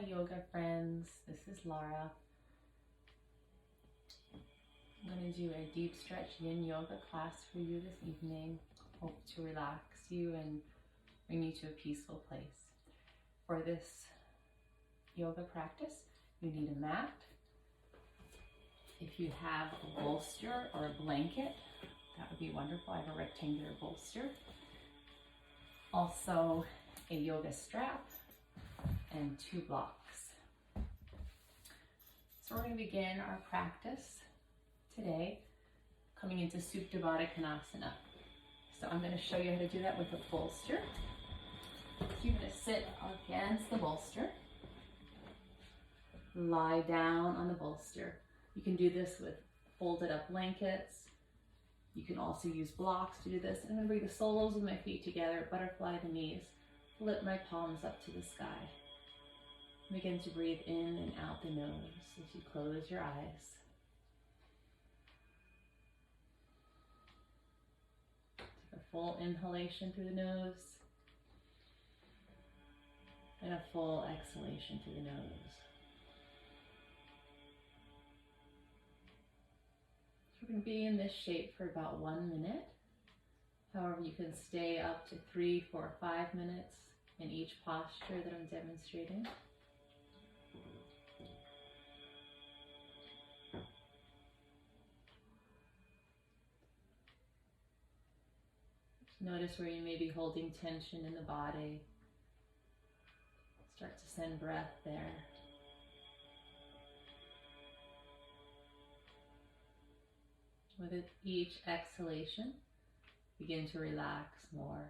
my yoga friends, this is Lara. I'm going to do a deep stretch Yin Yoga class for you this evening. Hope to relax you and bring you to a peaceful place. For this yoga practice, you need a mat. If you have a bolster or a blanket, that would be wonderful. I have a rectangular bolster. Also, a yoga strap and 2 blocks. So we're going to begin our practice today coming into Supta Baddha Konasana. So I'm going to show you how to do that with a bolster. So you're going to sit against the bolster, lie down on the bolster. You can do this with folded up blankets. You can also use blocks to do this. I'm going to bring the soles of my feet together, butterfly the knees, flip my palms up to the sky. Begin to breathe in and out the nose as you close your eyes. Take a full inhalation through the nose and a full exhalation through the nose. So we're going to be in this shape for about 1 minute. However, you can stay up to 3, 4, 5 minutes in each posture that I'm demonstrating. Notice where you may be holding tension in the body. Start to send breath there. With each exhalation, begin to relax more.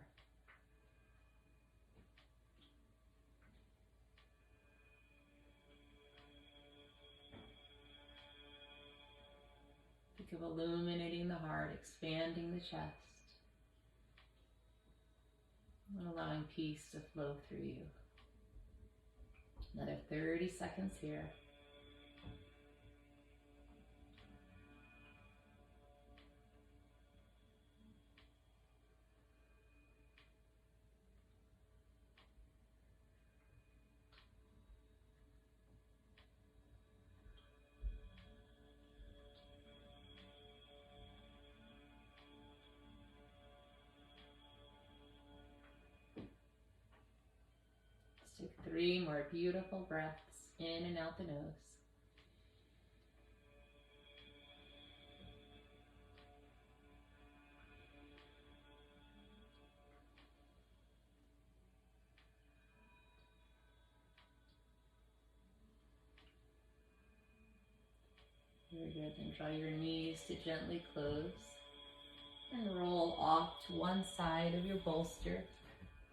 Think of illuminating the heart, expanding the chest, and allowing peace to flow through you. Another 30 seconds here. Take 3 more beautiful breaths in and out the nose. Very good. And draw your knees to gently close and roll off to one side of your bolster,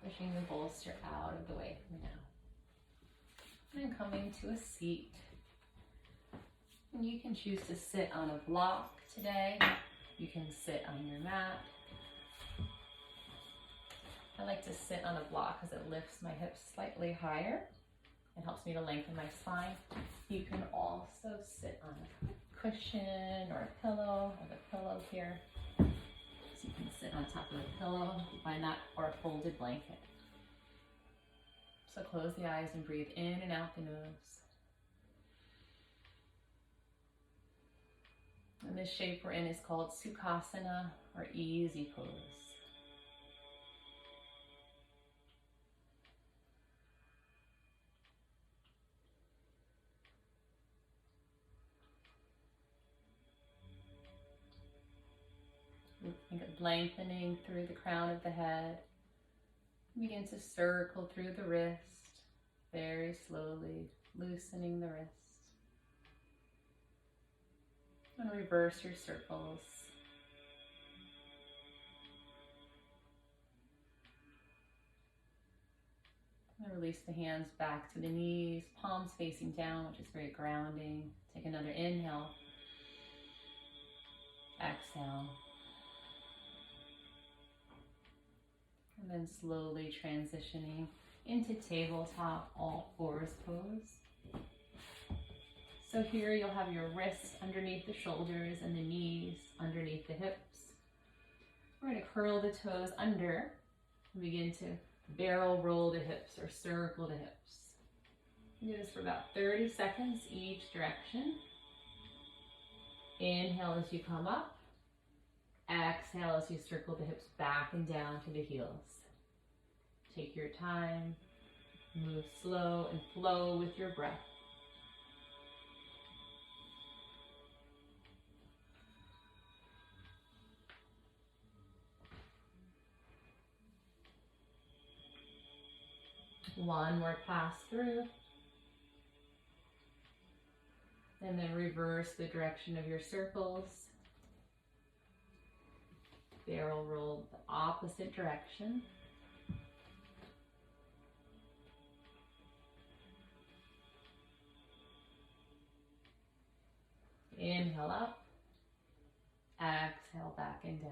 pushing the bolster out of the way for now. And coming to a seat. And you can choose to sit on a block today. You can sit on your mat. I like to sit on a block because it lifts my hips slightly higher. It helps me to lengthen my spine. You can also sit on a cushion or a pillow. I have a pillow here. So you can sit on top of a pillow, find that, or a folded blanket. So close the eyes and breathe in and out the nose. And this shape we're in is called Sukhasana, or easy pose. Think of lengthening through the crown of the head. Begin to circle through the wrist, very slowly, loosening the wrist. And reverse your circles. And release the hands back to the knees, palms facing down, which is very grounding. Take another inhale. Exhale. And then slowly transitioning into tabletop all fours pose. So here you'll have your wrists underneath the shoulders and the knees underneath the hips. We're going to curl the toes under and begin to barrel roll the hips or circle the hips. Do this for about 30 seconds each direction. Inhale as you come up. Exhale as you circle the hips back and down to the heels. Take your time. Move slow and flow with your breath. One more pass through. And then reverse the direction of your circles. Barrel roll the opposite direction. Inhale up. Exhale back and down.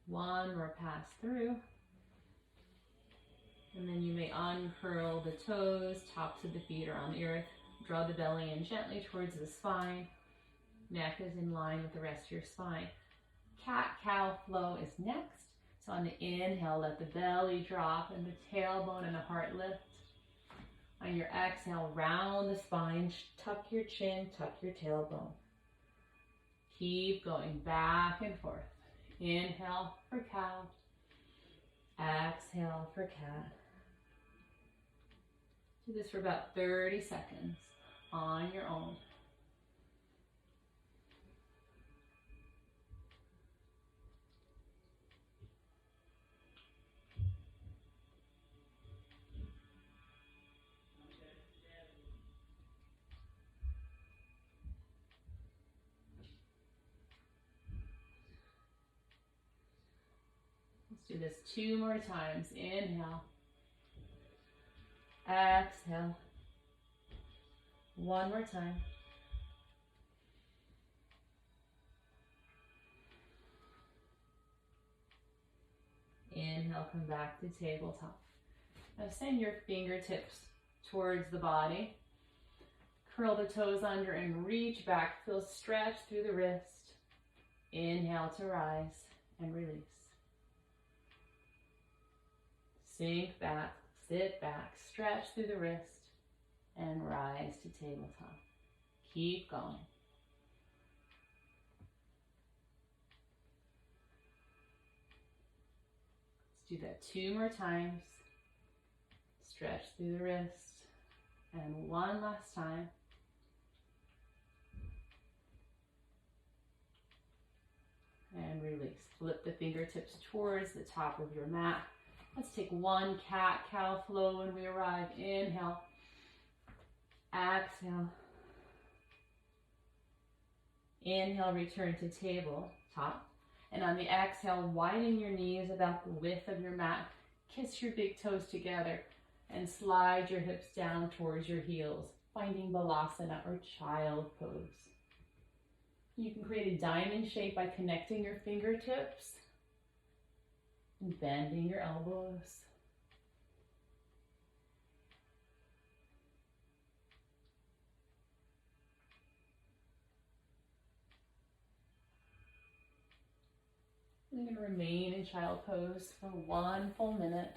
One more pass through. And then you may uncurl the toes, tops of the feet are on the earth. Draw the belly in gently towards the spine. Neck is in line with the rest of your spine. Cat-cow flow is next. So on the inhale, let the belly drop and the tailbone and the heart lift. On your exhale, round the spine, tuck your chin, tuck your tailbone. Keep going back and forth. Inhale for cow. Exhale for cat. Do this for about 30 seconds on your own. Let's do this 2 more times. Inhale. Exhale. 1 more time. Inhale, come back to tabletop. Now send your fingertips towards the body. Curl the toes under and reach back. Feel stretch through the wrist. Inhale to rise and release. Sink back, sit back, stretch through the wrist, and rise to tabletop. Keep going. Let's do that 2 more times. Stretch through the wrist, and 1 last time. And release. Flip the fingertips towards the top of your mat. Let's take 1 cat-cow flow when we arrive. Inhale. Exhale. Inhale, return to tabletop. And on the exhale, widen your knees about the width of your mat. Kiss your big toes together and slide your hips down towards your heels, finding Balasana or child pose. You can create a diamond shape by connecting your fingertips and bending your elbows. You're going to remain in child pose for 1 full minute.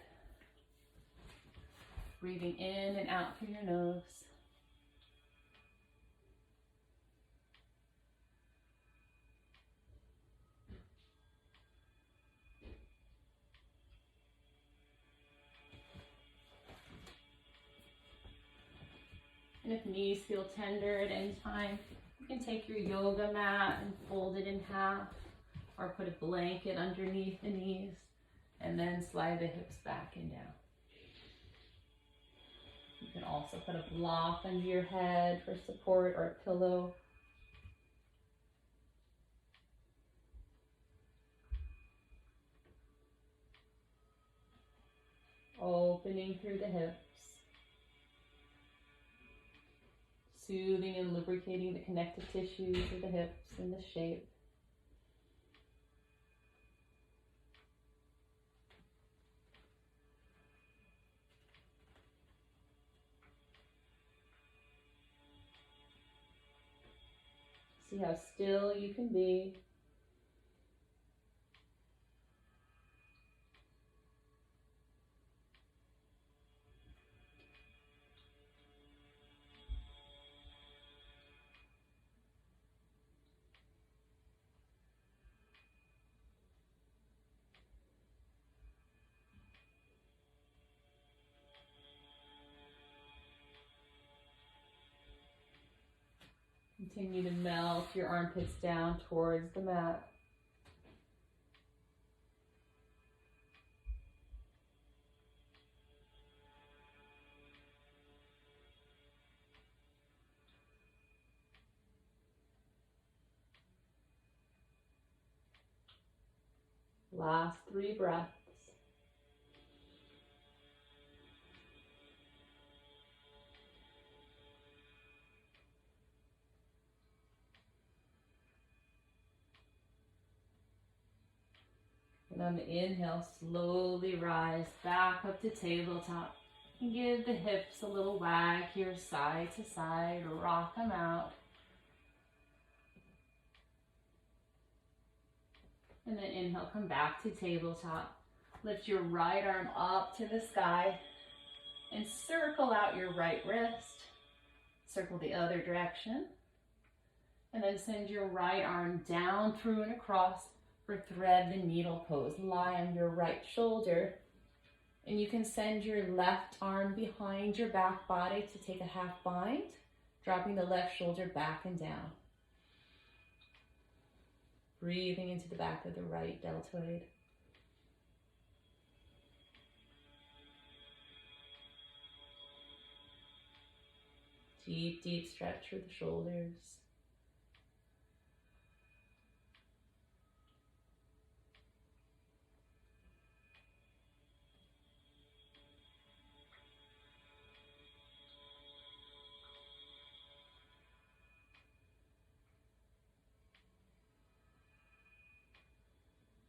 Breathing in and out through your nose. And if knees feel tender at any time, you can take your yoga mat and fold it in half, or put a blanket underneath the knees, and then slide the hips back and down. You can also put a block under your head for support or a pillow. Opening through the hips. Soothing and lubricating the connective tissues of the hips and the shape. See how still you can be. Continue to melt your armpits down towards the mat. Last 3 breaths. And on the inhale, slowly rise back up to tabletop. And give the hips a little wag here, side to side, rock them out. And then inhale, come back to tabletop. Lift your right arm up to the sky and circle out your right wrist. Circle the other direction. And then send your right arm down, through, and across for thread the needle pose. Lie on your right shoulder. And you can send your left arm behind your back body to take a half bind, dropping the left shoulder back and down. Breathing into the back of the right deltoid. Deep, deep stretch through the shoulders.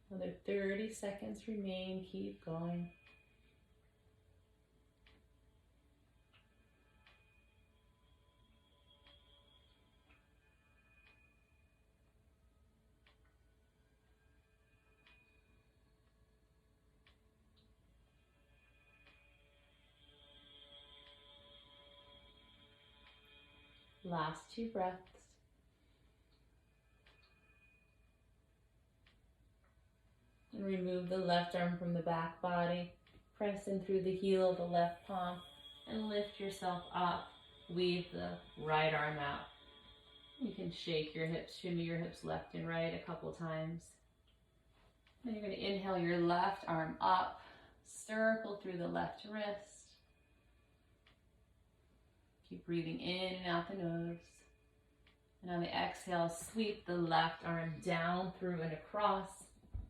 Another 30 seconds remain. Keep going. Last 2 breaths. And remove the left arm from the back body. Press in through the heel of the left palm and lift yourself up. Weave the right arm out. You can shake your hips, shimmy your hips left and right a couple times. Then you're going to inhale your left arm up, circle through the left wrist. Keep breathing in and out the nose. And on the exhale, sweep the left arm down, through, and across.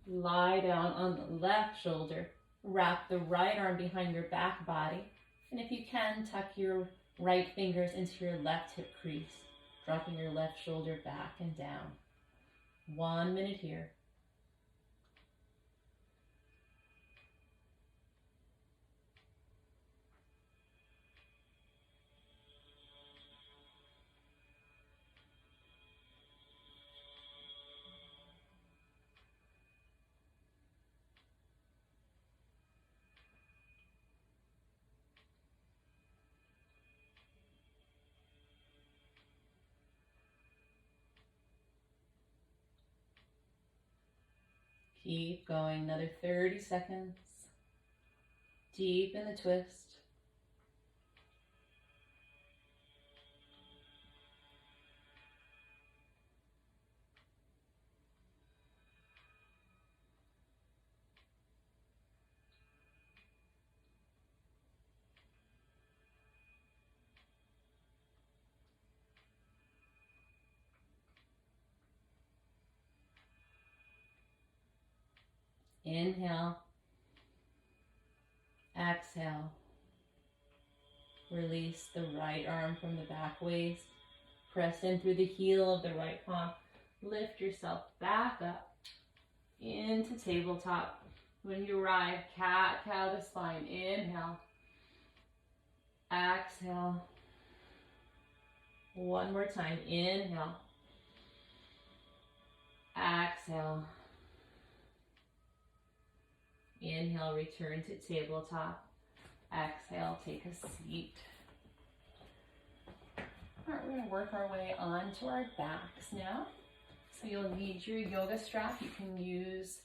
Lie down on the left shoulder. Wrap the right arm behind your back body. And if you can, tuck your right fingers into your left hip crease, dropping your left shoulder back and down. 1 minute here. Keep going, another 30 seconds. Deep in the twist. Inhale. Exhale. Release the right arm from the back waist. Press in through the heel of the right palm. Lift yourself back up into tabletop. When you arrive, cat-cow the spine. Inhale. Exhale. One more time. Inhale. Exhale. Inhale, return to tabletop. Exhale, take a seat. All right, we're going to work our way onto our backs now. So you'll need your yoga strap. You can use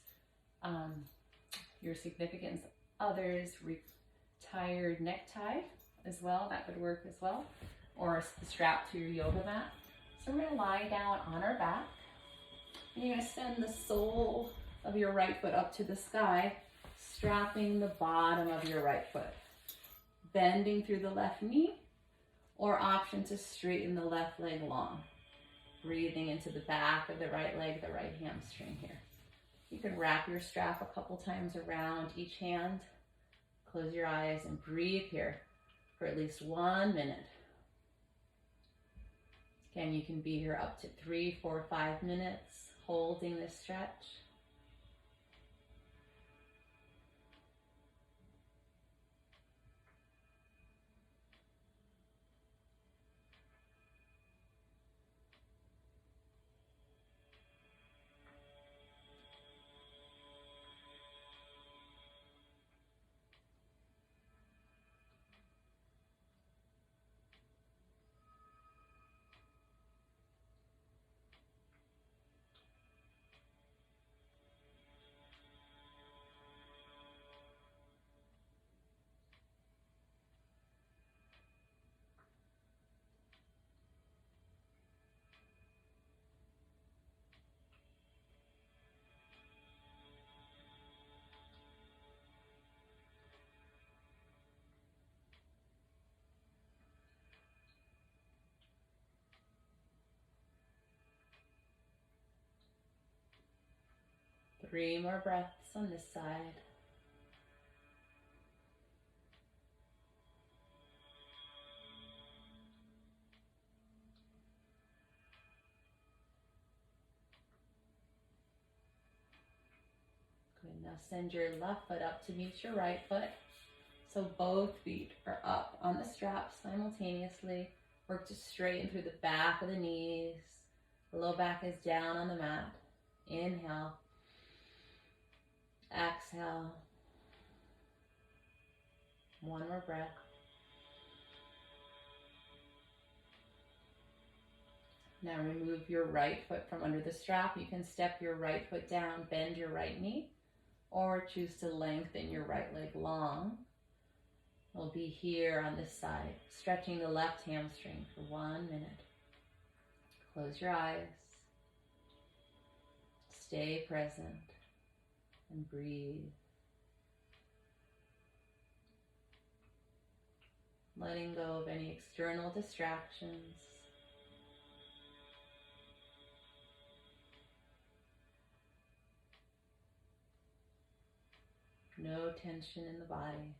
your significant other's retired necktie as well. That would work as well. Or the strap to your yoga mat. So we're going to lie down on our back. And you're going to send the sole of your right foot up to the sky, strapping the bottom of your right foot. Bending through the left knee, or option to straighten the left leg long. Breathing into the back of the right leg, the right hamstring here. You can wrap your strap a couple times around each hand. Close your eyes and breathe here for at least 1 minute. Again, you can be here up to 3, 4, 5 minutes holding this stretch. Three more breaths on this side. Good, now send your left foot up to meet your right foot. So both feet are up on the strap simultaneously. Work to straighten through the back of the knees. The low back is down on the mat. Inhale. Exhale. One more breath. Now remove your right foot from under the strap. You can step your right foot down, bend your right knee, or choose to lengthen your right leg long. We'll be here on this side, stretching the left hamstring for 1 minute. Close your eyes. Stay present and breathe. Letting go of any external distractions. No tension in the body.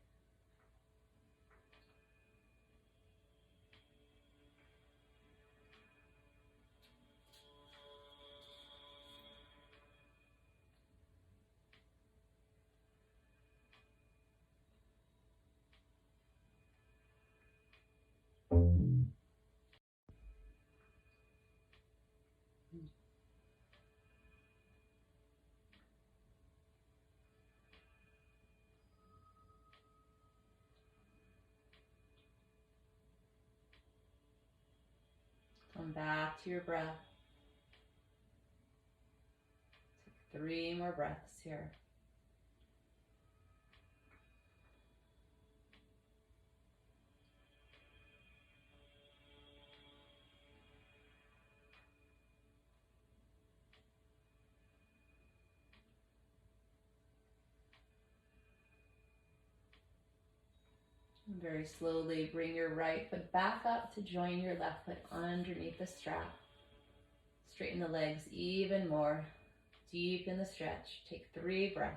Come back to your breath. Take 3 more breaths here. And very slowly bring your right foot back up to join your left foot underneath the strap. Straighten the legs even more. Deep in the stretch. Take 3 breaths.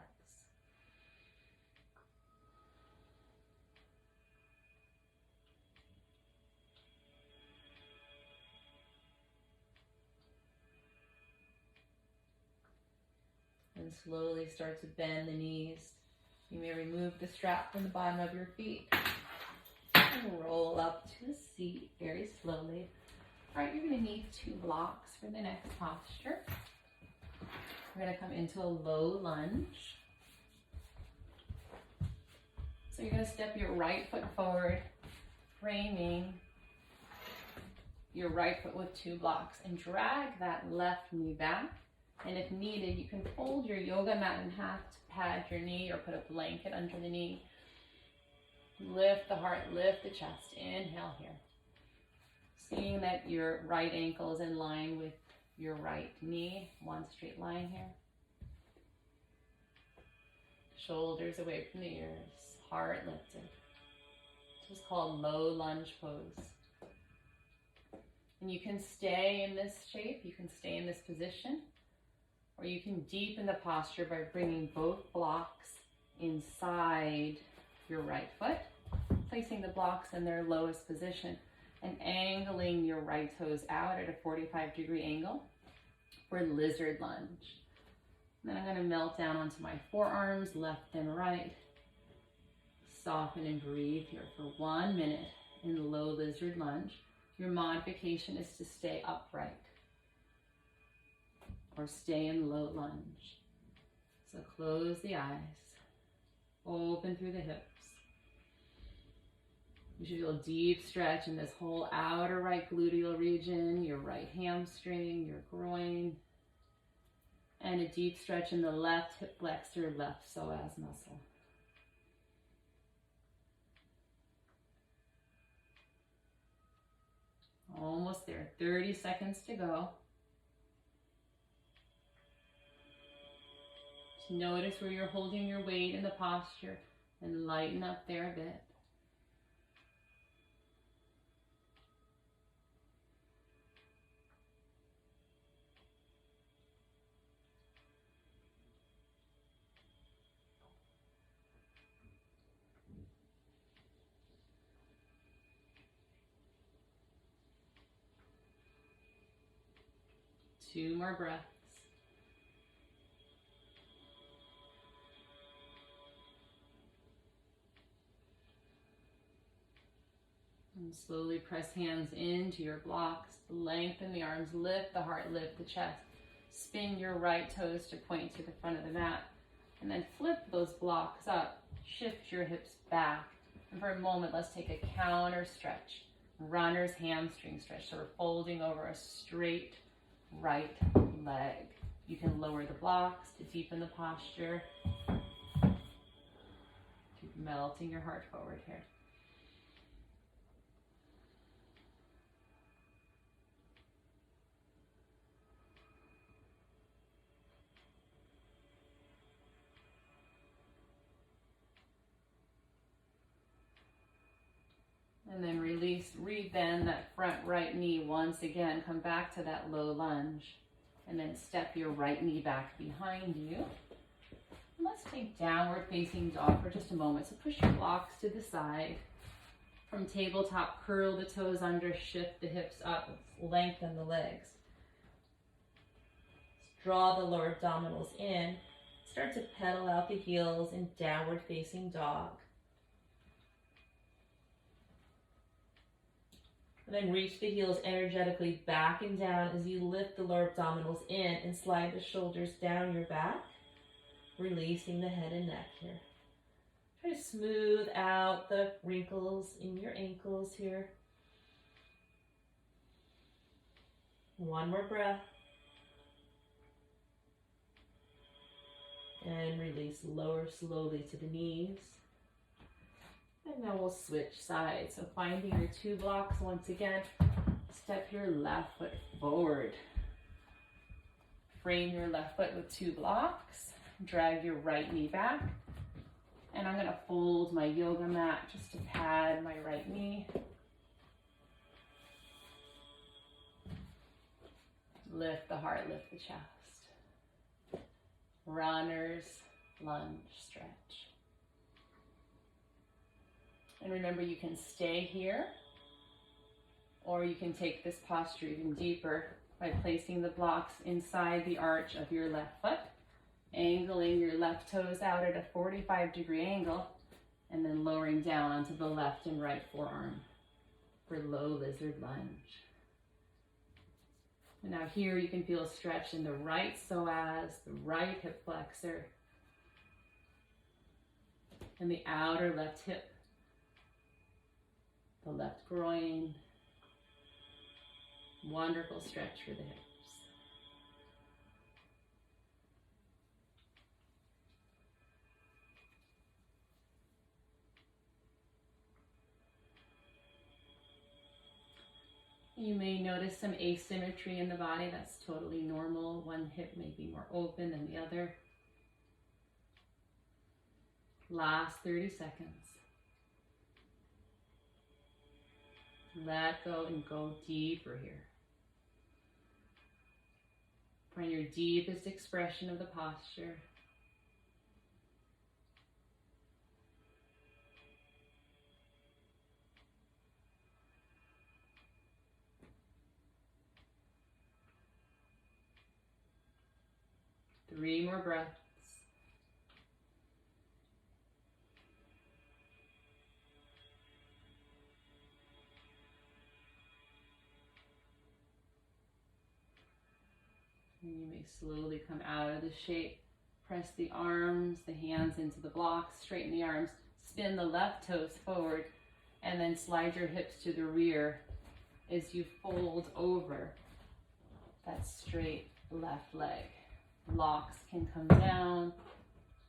And slowly start to bend the knees. You may remove the strap from the bottom of your feet. And roll up to a seat very slowly. All right, you're going to need 2 blocks for the next posture. We're going to come into a low lunge. So you're going to step your right foot forward, framing your right foot with 2 blocks, and drag that left knee back. And if needed, you can fold your yoga mat in half to pad your knee or put a blanket under the knee. Lift the heart, lift the chest. Inhale here. Seeing that your right ankle is in line with your right knee, one straight line here. Shoulders away from the ears, heart lifted. This is called low lunge pose. And you can stay in this shape, you can stay in this position, or you can deepen the posture by bringing both blocks inside your right foot, placing the blocks in their lowest position, and angling your right toes out at a 45-degree angle for lizard lunge. And then I'm going to melt down onto my forearms, left and right. Soften and breathe here for 1 minute in low lizard lunge. Your modification is to stay upright or stay in low lunge. So close the eyes, open through the hips. You should feel a deep stretch in this whole outer right gluteal region, your right hamstring, your groin, and a deep stretch in the left hip flexor, left psoas muscle. Almost there, 30 seconds to go. Just notice where you're holding your weight in the posture and lighten up there a bit. Two more breaths. And slowly press hands into your blocks. Lengthen the arms, lift the heart, lift the chest. Spin your right toes to point to the front of the mat. And then flip those blocks up. Shift your hips back. And for a moment, let's take a counter stretch. Runner's hamstring stretch. So we're folding over a straight right leg. You can lower the blocks to deepen the posture. Keep melting your heart forward here. And then release, rebend that front right knee once again. Come back to that low lunge. And then step your right knee back behind you. And let's take downward facing dog for just a moment. So push your blocks to the side. From tabletop, curl the toes under, shift the hips up, lengthen the legs. Draw the lower abdominals in. Start to pedal out the heels in downward facing dog. And then reach the heels energetically back and down as you lift the lower abdominals in and slide the shoulders down your back, releasing the head and neck here. Try to smooth out the wrinkles in your ankles here. One more breath. And release, lower slowly to the knees. And now we'll switch sides. So finding your two blocks once again, step your left foot forward. Frame your left foot with two blocks. Drag your right knee back. And I'm going to fold my yoga mat just to pad my right knee. Lift the heart, lift the chest. Runner's lunge stretch. And remember, you can stay here, or you can take this posture even deeper by placing the blocks inside the arch of your left foot, angling your left toes out at a 45-degree angle, and then lowering down onto the left and right forearm for low lizard lunge. And now here you can feel a stretch in the right psoas, the right hip flexor, and the outer left hip, the left groin. Wonderful stretch for the hips. You may notice some asymmetry in the body. That's totally normal. One hip may be more open than the other. Last 30 seconds. Let go and go deeper here. Find your deepest expression of the posture. Three more breaths. And you may slowly come out of the shape. Press the arms, the hands into the blocks, straighten the arms, spin the left toes forward, and then slide your hips to the rear as you fold over that straight left leg. Locks can come down,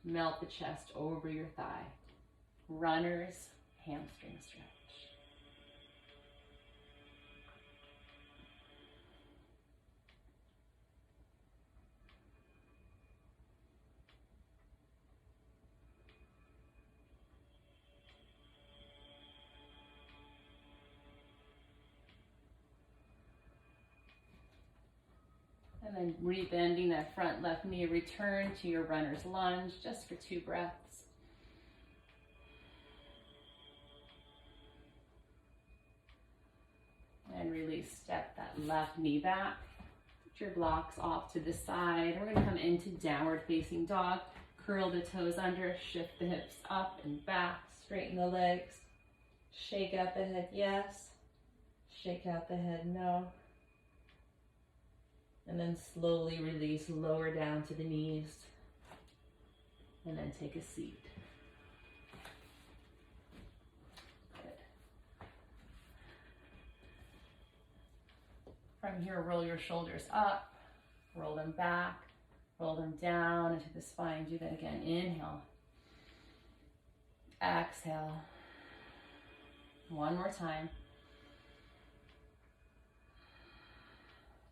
melt the chest over your thigh. Runner's hamstring stretch. And then rebending that front left knee, return to your runner's lunge just for 2 breaths. And release, step that left knee back. Put your blocks off to the side. We're going to come into downward facing dog. Curl the toes under, shift the hips up and back, straighten the legs. Shake out the head, yes. Shake out the head, no. And then slowly release, lower down to the knees. And then take a seat. Good. From here, roll your shoulders up, roll them back, roll them down into the spine. Do that again. Inhale. Exhale. One more time.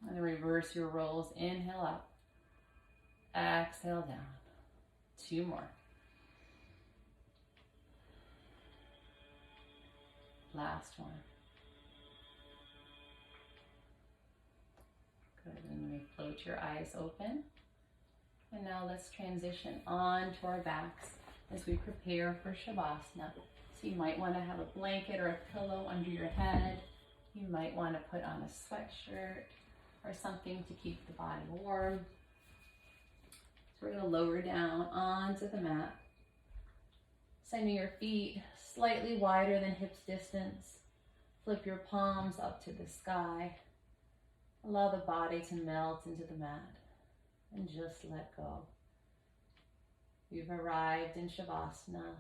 And then reverse your rolls. Inhale up. Exhale down. 2 more. Last one. Good. And you may float your eyes open. And now let's transition on to our backs as we prepare for Shavasana. So you might want to have a blanket or a pillow under your head. You might want to put on a sweatshirt or something to keep the body warm. So we're going to lower down onto the mat. Sending your feet slightly wider than hips distance. Flip your palms up to the sky. Allow the body to melt into the mat and just let go. You've arrived in Shavasana,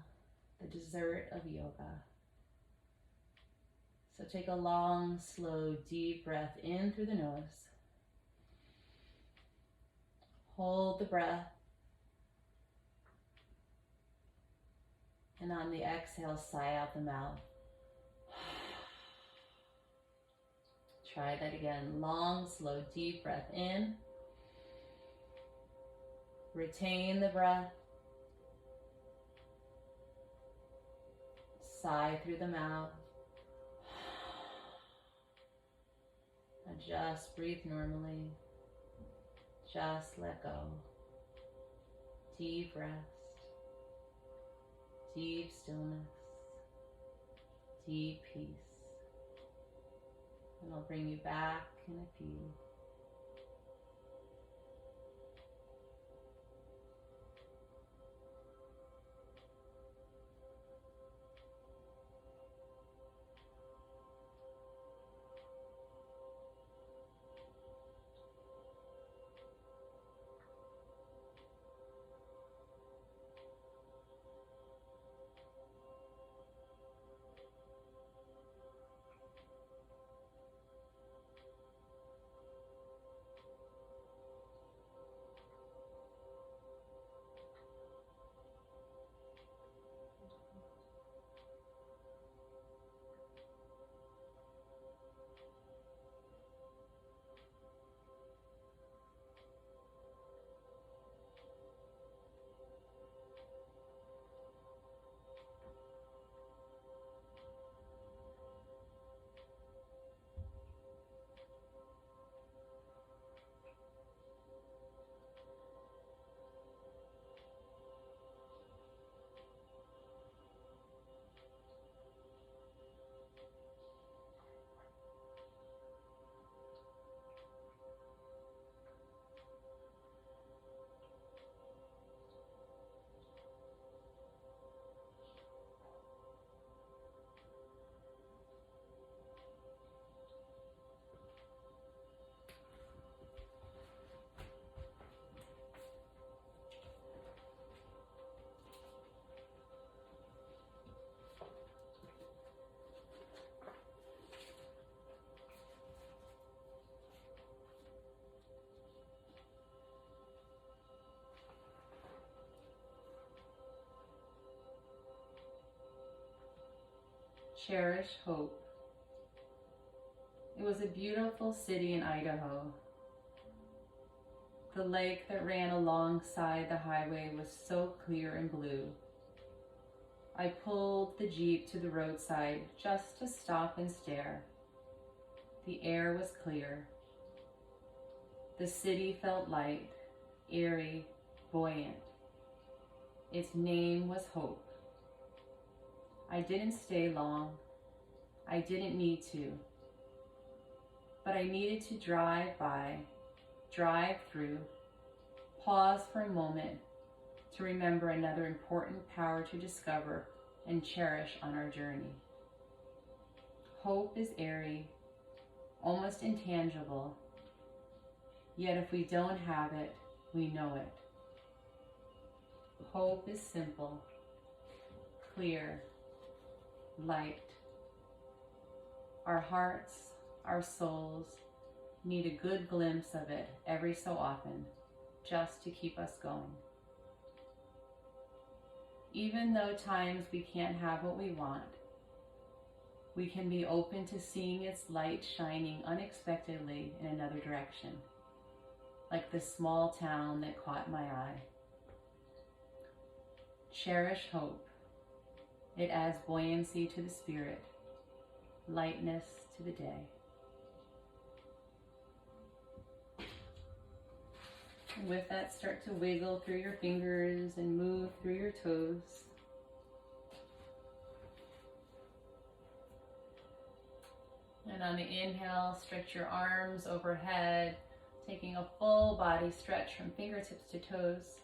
the dessert of yoga. So take a long, slow, deep breath in through the nose. Hold the breath. And on the exhale, sigh out the mouth. Try that again. Long, slow, deep breath in. Retain the breath. Sigh through the mouth. And just breathe normally. Just let go. Deep rest. Deep stillness. Deep peace. And I'll bring you back in a few. Cherish hope. It was a beautiful city in Idaho. The lake that ran alongside the highway was so clear and blue. I pulled the Jeep to the roadside just to stop and stare. The air was clear. The city felt light, airy, buoyant. Its name was Hope. I didn't stay long. I didn't need to. But I needed to drive by, drive through, pause for a moment to remember another important power to discover and cherish on our journey. Hope is airy, almost intangible, yet if we don't have it, we know it. Hope is simple, clear, light. Our hearts, our souls need a good glimpse of it every so often, just to keep us going. Even though times we can't have what we want, we can be open to seeing its light shining unexpectedly in another direction, like the small town that caught my eye. Cherish hope. It adds buoyancy to the spirit, lightness to the day. And with that, start to wiggle through your fingers and move through your toes. And on the inhale, stretch your arms overhead, taking a full body stretch from fingertips to toes.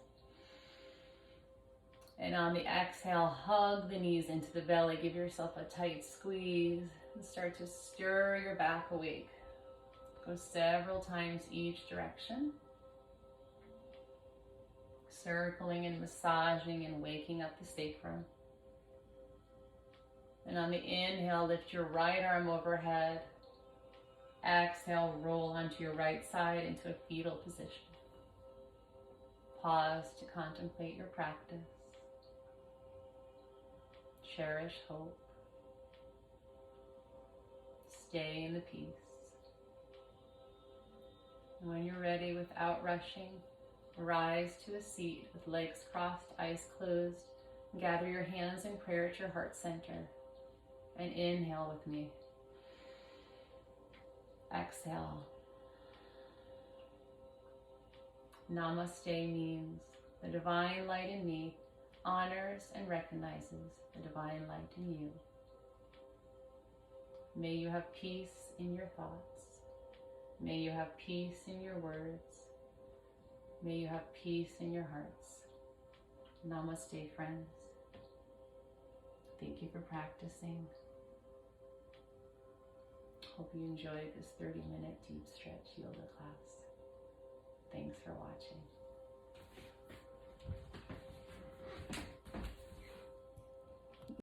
And on the exhale, hug the knees into the belly. Give yourself a tight squeeze and start to stir your back awake. Go several times each direction. Circling and massaging and waking up the sacrum. And on the inhale, lift your right arm overhead. Exhale, roll onto your right side into a fetal position. Pause to contemplate your practice. Cherish hope. Stay in the peace. And when you're ready, without rushing, rise to a seat with legs crossed, eyes closed. Gather your hands in prayer at your heart center. And inhale with me. Exhale. Namaste means the divine light in me honors and recognizes the divine light in you. May you have peace in your thoughts. May you have peace in your words. May you have peace in your hearts. Namaste, friends. Thank you for practicing. Hope you enjoyed this 30-minute deep stretch yoga class. Thanks for watching.